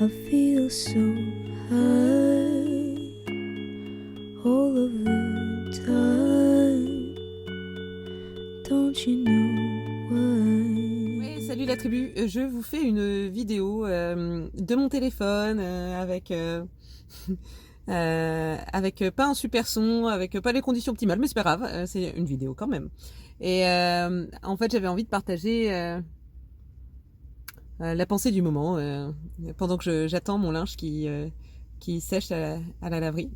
I feel so high all of the time. Don't you know why? Ouais, salut la tribu, je vous fais une vidéo de mon téléphone avec avec pas un super son, avec pas les conditions optimales, mais c'est pas grave, c'est une vidéo quand même. Et en fait, j'avais envie de partager la pensée du moment pendant que j'attends mon linge qui sèche à la laverie.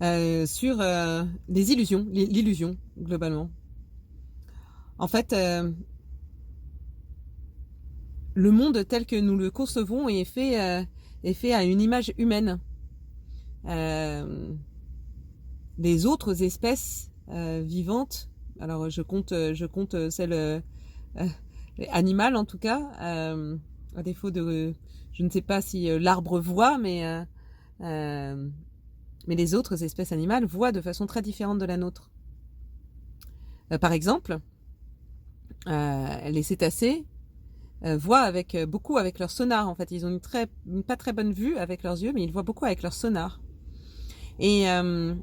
Sur les illusions, l'illusion globalement. En fait, le monde tel que nous le concevons est fait à une image humaine. Les autres espèces vivantes, alors je compte celles animales en tout cas, à défaut de, je ne sais pas si l'arbre voit, mais les autres espèces animales voient de façon très différente de la nôtre. Par exemple, les cétacés voient beaucoup avec leur sonar. En fait, ils ont une pas très bonne vue avec leurs yeux, mais ils voient beaucoup avec leur sonar. Et en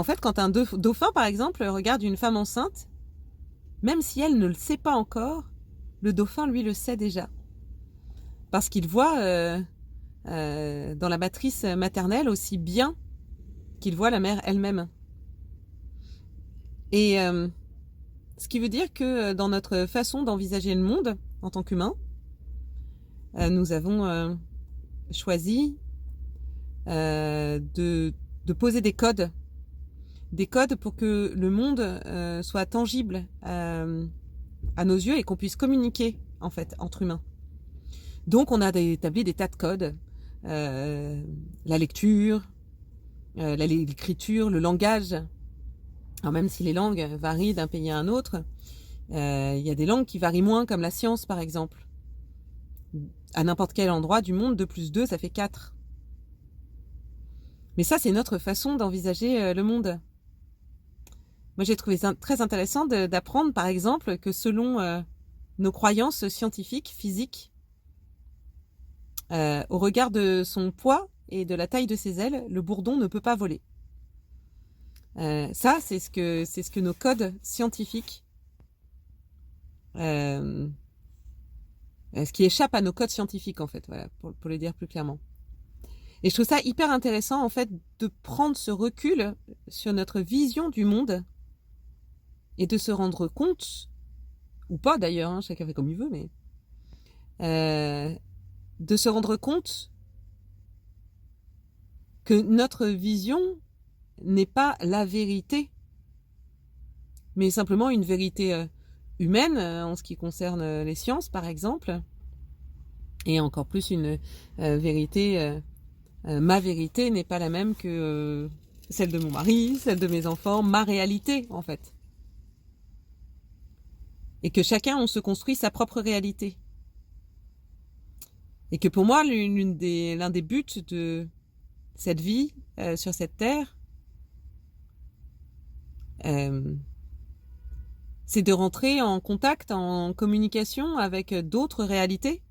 fait, quand un dauphin, par exemple, regarde une femme enceinte, même si elle ne le sait pas encore, le dauphin, lui, le sait déjà. Parce qu'il voit dans la matrice maternelle aussi bien qu'il voit la mère elle-même. Et ce qui veut dire que dans notre façon d'envisager le monde en tant qu'humain, nous avons choisi de poser des codes pour que le monde soit tangible à nos yeux et qu'on puisse communiquer en fait entre humains. Donc on a établi des tas de codes, la lecture, l'écriture, le langage. Alors même si les langues varient d'un pays à un autre, il y a des langues qui varient moins, comme la science par exemple. À n'importe quel endroit du monde, 2 plus 2, ça fait 4. Mais ça, c'est notre façon d'envisager le monde. Moi, j'ai trouvé ça très intéressant d'apprendre, par exemple, que selon nos croyances scientifiques, physiques, au regard de son poids et de la taille de ses ailes, le bourdon ne peut pas voler. Ça, c'est ce que nos codes scientifiques, ce qui échappe à nos codes scientifiques, en fait, voilà, pour le dire plus clairement. Et je trouve ça hyper intéressant, en fait, de prendre ce recul sur notre vision du monde et de se rendre compte, ou pas d'ailleurs, hein, chacun fait comme il veut, mais de se rendre compte que notre vision n'est pas la vérité, mais simplement une vérité humaine en ce qui concerne les sciences, par exemple, et encore plus une vérité. Ma vérité n'est pas la même que celle de mon mari, celle de mes enfants, ma réalité, en fait. Et que chacun, on se construit sa propre réalité. Et que pour moi, l'un des buts de cette vie sur cette terre, c'est de rentrer en contact, en communication avec d'autres réalités,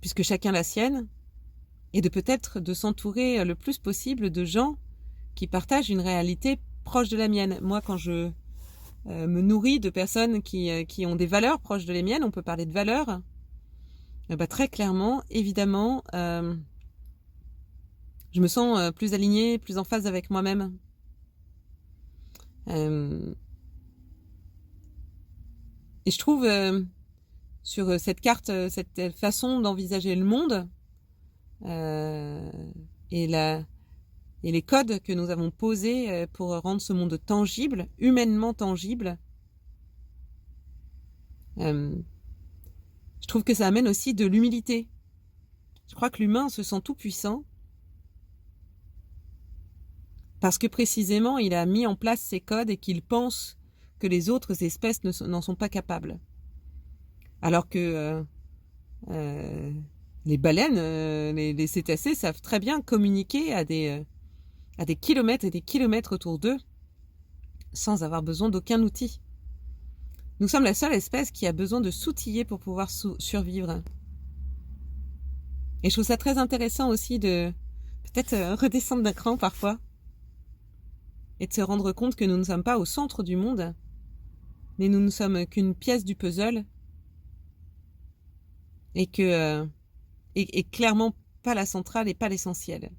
puisque chacun la sienne, et de peut-être de s'entourer le plus possible de gens qui partagent une réalité proche de la mienne. Moi, quand je me nourris de personnes qui ont des valeurs proches de les miennes, on peut parler de valeurs, très clairement, évidemment, je me sens plus alignée, plus en phase avec moi-même. Et je trouve sur cette carte, cette façon d'envisager le monde et les codes que nous avons posés pour rendre ce monde tangible, humainement tangible, je trouve que ça amène aussi de l'humilité. Je crois que l'humain se sent tout puissant parce que précisément il a mis en place ces codes et qu'il pense que les autres espèces n'en sont pas capables. Alors que les baleines, les cétacés savent très bien communiquer à des kilomètres et des kilomètres autour d'eux sans avoir besoin d'aucun outil. Nous sommes la seule espèce qui a besoin de s'outiller pour pouvoir survivre. Et je trouve ça très intéressant aussi de peut-être redescendre d'un cran parfois et de se rendre compte que nous ne sommes pas au centre du monde, mais nous ne sommes qu'une pièce du puzzle et que et clairement pas la centrale et pas l'essentiel.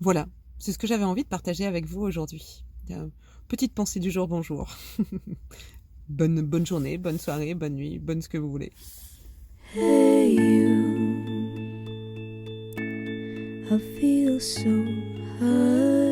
Voilà, c'est ce que j'avais envie de partager avec vous aujourd'hui. Petite pensée du jour, bonjour. Bonne journée, bonne soirée, bonne nuit, bonne ce que vous voulez. Hey you, I feel so high.